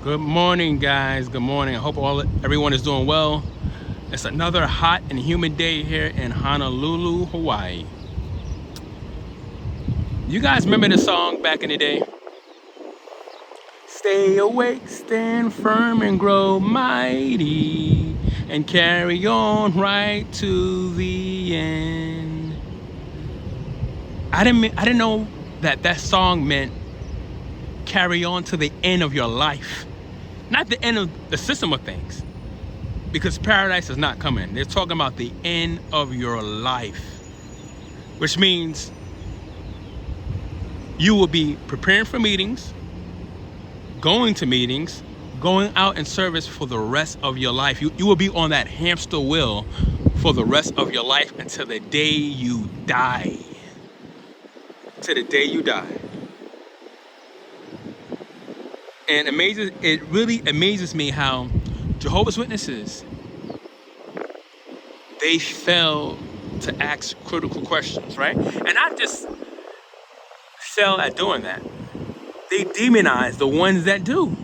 Good morning, guys. Good morning. I hope everyone is doing well. It's another hot and humid day here in Honolulu, Hawaii. You guys remember the song back in the day? Stay awake, stand firm, and grow mighty, and carry on right to the end. I didn't know that song meant carry on to the end of your life. Not the end of the system of things, because paradise is not coming. They're talking about the end of your life, which means you will be preparing for meetings, going to meetings, going out in service for the rest of your life. You will be on that hamster wheel for the rest of your life until the day you die. To the day you die. And it really amazes me how Jehovah's Witnesses, they fail to ask critical questions, right? And not just fail at doing that. They demonize the ones that do.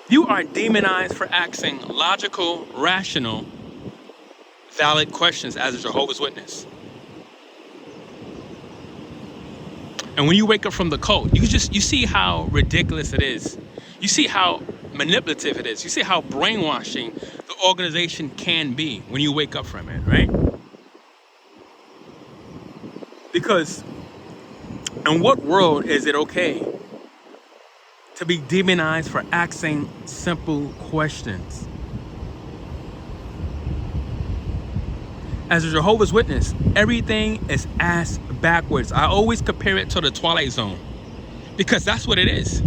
You are demonized for asking logical, rational, valid questions as a Jehovah's Witness. And when you wake up from the cult, you see how ridiculous it is. You see how manipulative it is. You see how brainwashing the organization can be when you wake up from it, right? Because in what world is it okay to be demonized for asking simple questions? As a Jehovah's Witness, everything is asked backwards. I always compare it to the Twilight Zone, because that's what it is.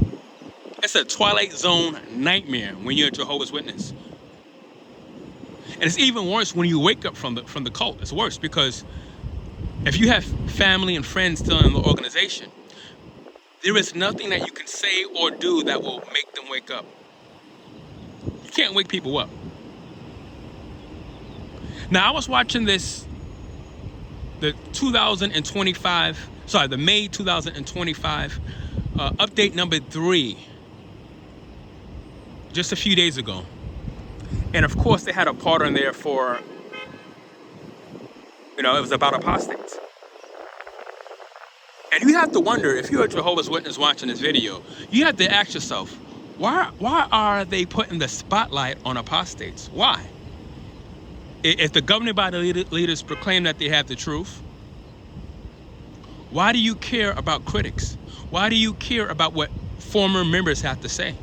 It's a Twilight Zone nightmare when you're a Jehovah's Witness. And it's even worse when you wake up from the cult. It's worse because if you have family and friends still in the organization, there is nothing that you can say or do that will make them wake up. You can't wake people up. Now, I was watching the May 2025 update number 3 just a few days ago. And of course, they had a part on there for, it was about apostates. And you have to wonder, if you're a Jehovah's Witness watching this video, you have to ask yourself, why are they putting the spotlight on apostates? Why? If the governing body leaders proclaim that they have the truth, why do you care about critics? Why do you care about what former members have to say?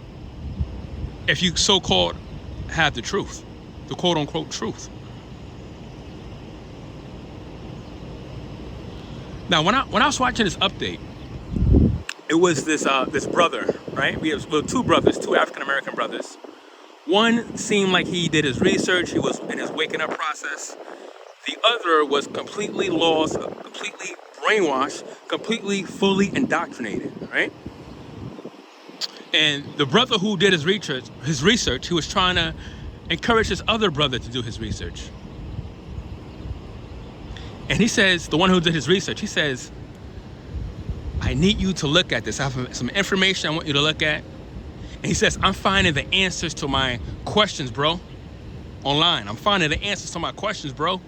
If you so-called have the truth, the quote-unquote truth. Now, when I was watching this update, it was this brother, right? We have two brothers, two African-American brothers. One seemed like he did his research, he was in his waking up process. The other was completely lost, completely brainwashed, completely fully indoctrinated, right? And the brother who did his research, he was trying to encourage his other brother to do his research. And he says, the one who did his research, he says, I need you to look at this. I have some information I want you to look at. And he says, I'm finding the answers to my questions, bro. Online. I'm finding the answers to my questions, bro.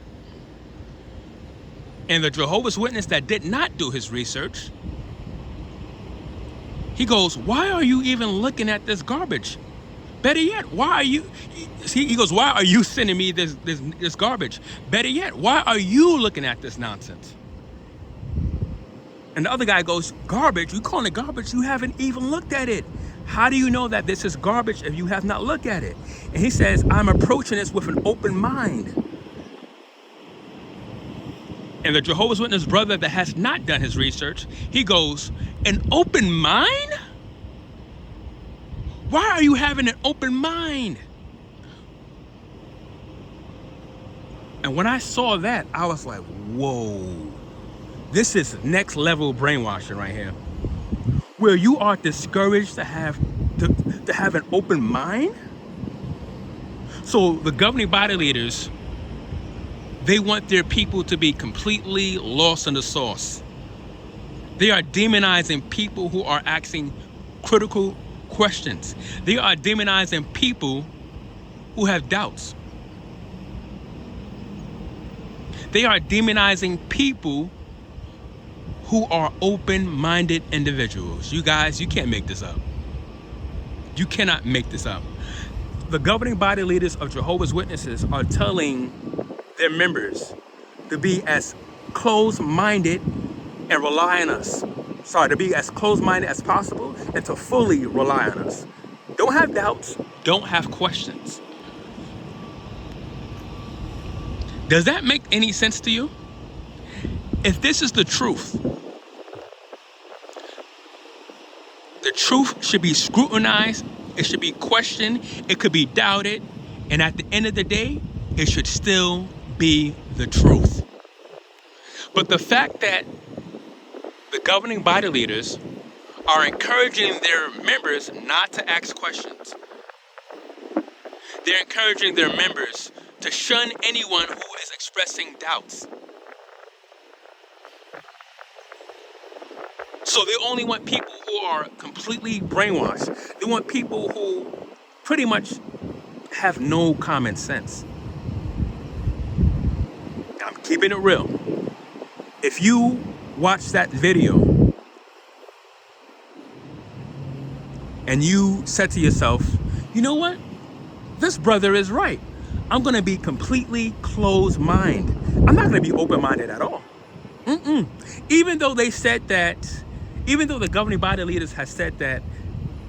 And the Jehovah's Witness that did not do his research, he goes, why are you even looking at this garbage? Better yet, why are you, he goes, why are you sending me this garbage? Better yet, why are you looking at this nonsense? And the other guy goes, garbage? You calling it garbage? You haven't even looked at it. How do you know that this is garbage if you have not looked at it? And he says, I'm approaching this with an open mind. And the Jehovah's Witness brother that has not done his research, he goes, an open mind? Why are you having an open mind? And when I saw that, I was like, whoa, this is next level brainwashing right here. Where you are discouraged to have an open mind? So the governing body leaders, they want their people to be completely lost in the sauce. They are demonizing people who are asking critical questions. They are demonizing people who have doubts. They are demonizing people who are open-minded individuals. You guys, you can't make this up. You cannot make this up. The governing body leaders of Jehovah's Witnesses are telling their members to be as close-minded and rely on us. To be as close-minded as possible and to fully rely on us. Don't have doubts. Don't have questions. Does that make any sense to you? If this is the truth should be scrutinized, it should be questioned, it could be doubted, and at the end of the day, it should still be the truth. But the fact that the governing body leaders are encouraging their members not to ask questions, they're encouraging their members to shun anyone who is expressing doubts. So they only want people who are completely brainwashed. They want people who pretty much have no common sense. I'm keeping it real. If you watch that video and you said to yourself, you know what? This brother is right. I'm going to be completely closed-minded. I'm not going to be open-minded at all. Even though the governing body leaders have said that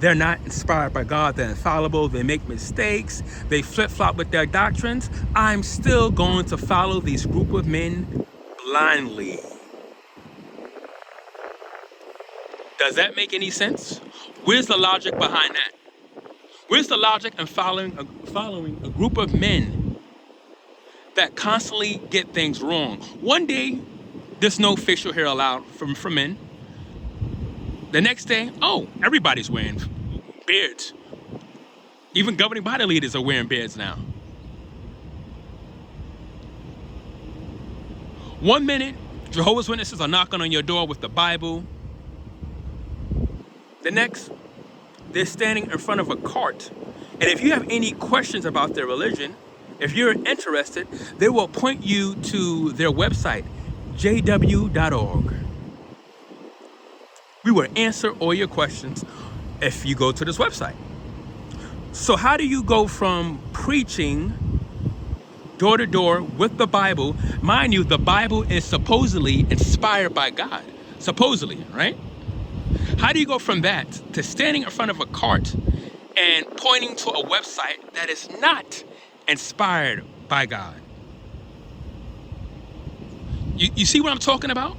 they're not inspired by God, they're infallible, they make mistakes, they flip-flop with their doctrines, I'm still going to follow these group of men blindly. Does that make any sense? Where's the logic behind that? Where's the logic in following a group of men that constantly get things wrong? One day, there's no facial hair allowed for men. The next day, everybody's wearing beards. Even governing body leaders are wearing beards now. One minute, Jehovah's Witnesses are knocking on your door with the Bible. The next, they're standing in front of a cart. And if you have any questions about their religion, if you're interested, they will point you to their website, jw.org. We will answer all your questions if you go to this website. So how do you go from preaching door to door with the Bible? Mind you, the Bible is supposedly inspired by God. Supposedly, right? How do you go from that to standing in front of a cart and pointing to a website that is not inspired by God? You see what I'm talking about?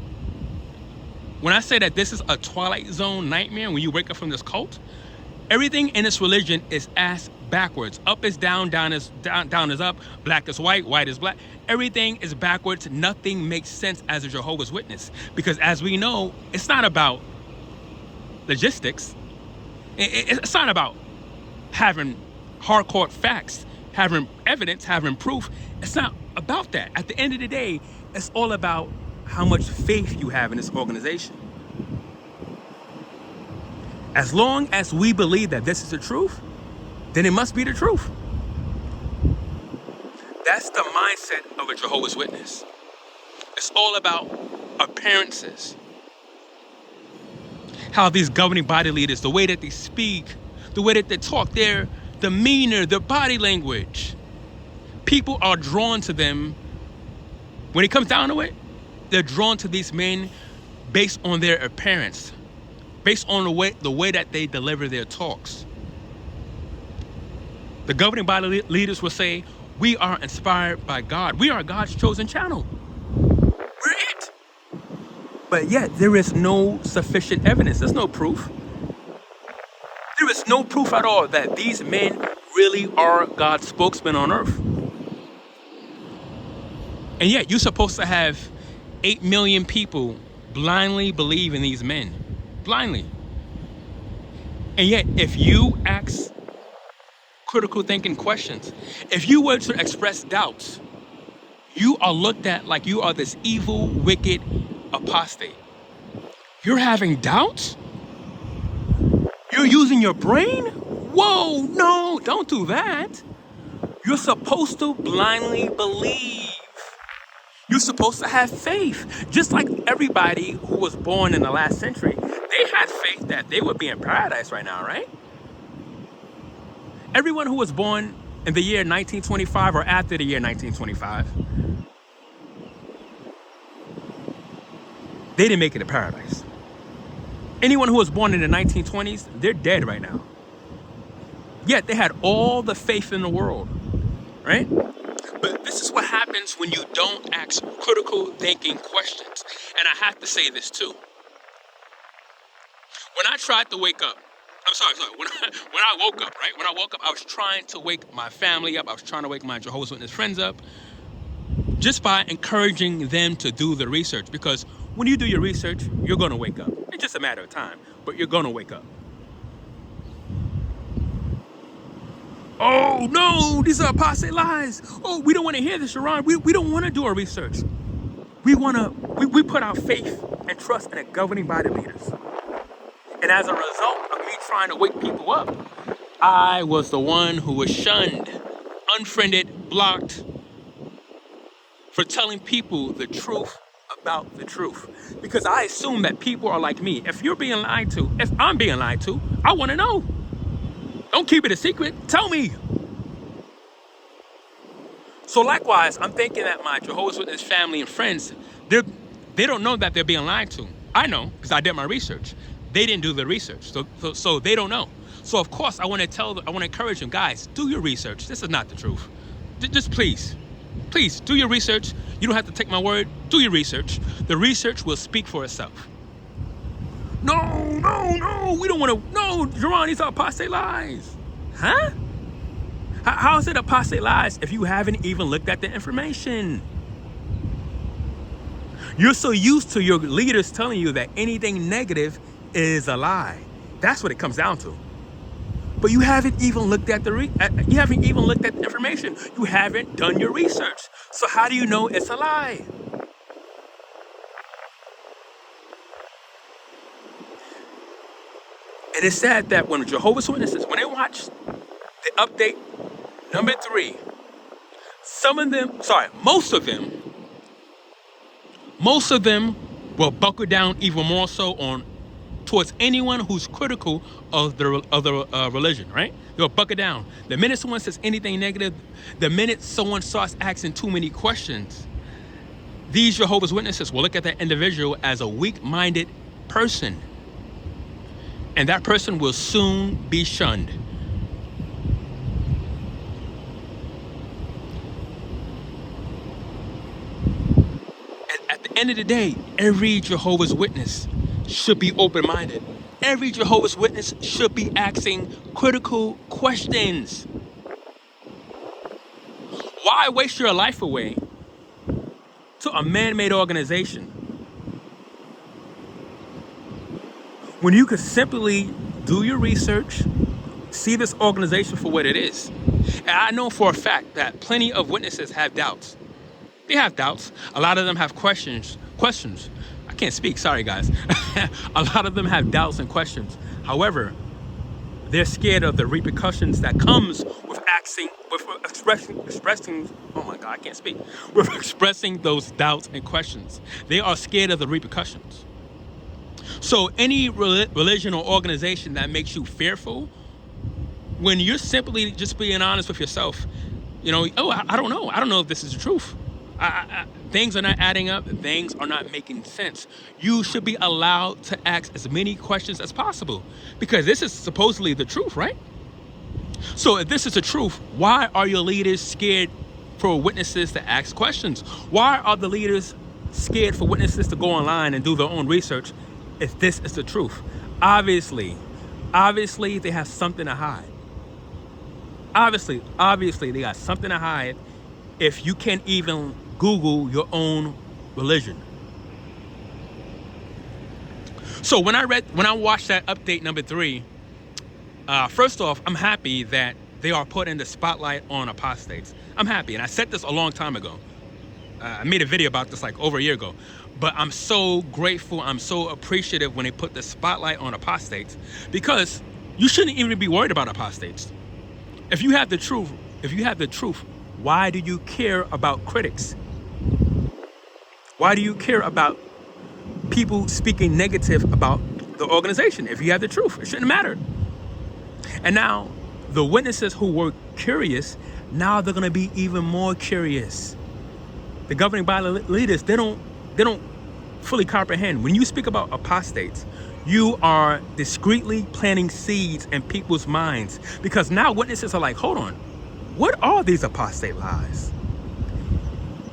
When I say that this is a Twilight Zone nightmare, when you wake up from this cult, everything in this religion is ass backwards. Up is down, down is up, black is white, white is black. Everything is backwards. Nothing makes sense as a Jehovah's Witness. Because as we know, it's not about logistics. It's not about having hardcore facts, having evidence, having proof. It's not about that. At the end of the day, it's all about how much faith you have in this organization. As long as we believe that this is the truth, then it must be the truth. That's the mindset of a Jehovah's Witness. It's all about appearances. How these governing body leaders, the way that they speak, the way that they talk, their demeanor, their body language. People are drawn to them. When it comes down to it, they're drawn to these men based on their appearance, based on the way that they deliver their talks. The governing body leaders will say, we are inspired by God. We are God's chosen channel. We're it. But yet, there is no sufficient evidence. There's no proof. There is no proof at all that these men really are God's spokesmen on earth. And yet, you're supposed to have 8 million people blindly believe in these men. Blindly. And yet, if you ask critical thinking questions, if you were to express doubts, you are looked at like you are this evil, wicked apostate. You're having doubts? You're using your brain? Whoa, no, don't do that. You're supposed to blindly believe. You're supposed to have faith. Just like everybody who was born in the last century, they had faith that they would be in paradise right now, right? Everyone who was born in the year 1925 or after the year 1925, they didn't make it to paradise. Anyone who was born in the 1920s, they're dead right now. Yet they had all the faith in the world, right? But this is what happens when you don't ask critical thinking questions. And I have to say this too. When I tried to wake up, when I woke up, right? When I woke up, I was trying to wake my family up. I was trying to wake my Jehovah's Witness friends up just by encouraging them to do the research. Because when you do your research, you're going to wake up. It's just a matter of time, but you're going to wake up. Oh, no, these are apostate lies. Oh, we don't want to hear this, Sharon. We don't want to do our research. We put our faith and trust in a governing body leaders. And as a result of me trying to wake people up, I was the one who was shunned, unfriended, blocked for telling people the truth about the truth. Because I assume that people are like me. If you're being lied to, if I'm being lied to, I want to know. Don't keep it a secret. Tell me. So likewise, I'm thinking that my Jehovah's Witness family and friends, they don't know that they're being lied to. I know because I did my research. They didn't do the research, so they don't know. So of course, I want to encourage them, guys, do your research. This is not the truth. Just please do your research. You don't have to take my word. Do your research. The research will speak for itself. No, we don't want to. No, Jerron, these are apostate lies. Huh? How is it apostate lies if you haven't even looked at the information? You're so used to your leaders telling you that anything negative is a lie. That's what it comes down to. But you haven't even looked at the information. You haven't done your research. So how do you know it's a lie? And it's sad that when Jehovah's Witnesses, when they watch the update number 3, most of them will buckle down even more so towards anyone who's critical of the religion, right? They'll buckle down. The minute someone says anything negative, the minute someone starts asking too many questions, these Jehovah's Witnesses will look at that individual as a weak-minded person. And that person will soon be shunned. And at the end of the day, every Jehovah's Witness should be open-minded. Every Jehovah's Witness should be asking critical questions. Why waste your life away to a man-made organization when you could simply do your research, see this organization for what it is? And I know for a fact that plenty of witnesses have doubts. They have doubts. A lot of them have questions. I can't speak, sorry guys. A lot of them have doubts and questions. However, they're scared of the repercussions that comes with expressing those doubts and questions. They are scared of the repercussions. So any religion or organization that makes you fearful, when you're simply just being honest with yourself, I don't know. I don't know if this is the truth. Things are not adding up. Things are not making sense. You should be allowed to ask as many questions as possible because this is supposedly the truth, right? So if this is the truth, why are your leaders scared for witnesses to ask questions? Why are the leaders scared for witnesses to go online and do their own research if this is the truth? Obviously, they have something to hide. Obviously, they got something to hide if you can't even Google your own religion. So when I watched that update number 3, first off, I'm happy that they are putting the spotlight on apostates. I'm happy, and I said this a long time ago. I made a video about this like over a year ago. But I'm so grateful, I'm so appreciative when they put the spotlight on apostates, because you shouldn't even be worried about apostates. If you have the truth, why do you care about critics? Why do you care about people speaking negative about the organization? If you have the truth, it shouldn't matter. And now the witnesses who were curious, now they're going to be even more curious. The governing body leaders, they don't fully comprehend. When you speak about apostates, you are discreetly planting seeds in people's minds, because now witnesses are like, hold on, what are these apostate lies?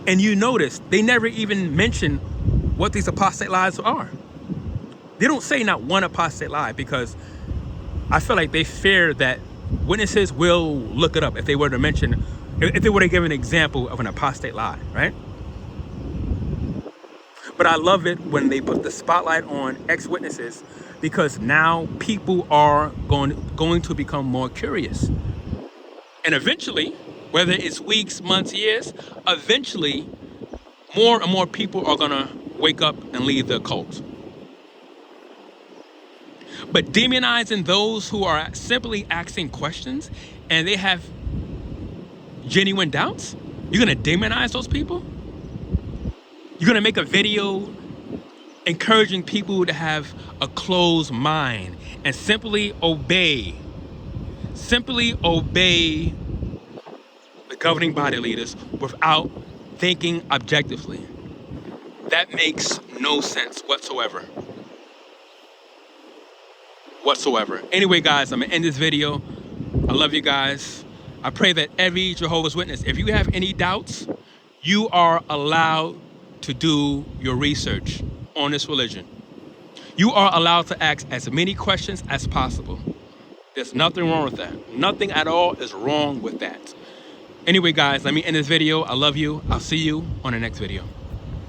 And you notice they never even mention what these apostate lies are. They don't say not one apostate lie, because I feel like they fear that witnesses will look it up if they were to mention, if they were to give an example of an apostate lie, right? But I love it when they put the spotlight on ex-witnesses, because now people are going to become more curious. And eventually, whether it's weeks, months, years, eventually more and more people are gonna wake up and leave the cult. But demonizing those who are simply asking questions and they have genuine doubts, you're gonna demonize those people? You're gonna make a video encouraging people to have a closed mind and simply obey the governing body leaders without thinking objectively. That makes no sense whatsoever. Anyway, guys, I'm gonna end this video. I love you guys. I pray that every Jehovah's Witness, if you have any doubts, you are allowed to do your research on this religion. You are allowed to ask as many questions as possible. There's nothing wrong with that. Nothing at all is wrong with that. Anyway, guys, let me end this video. I love you. I'll see you on the next video.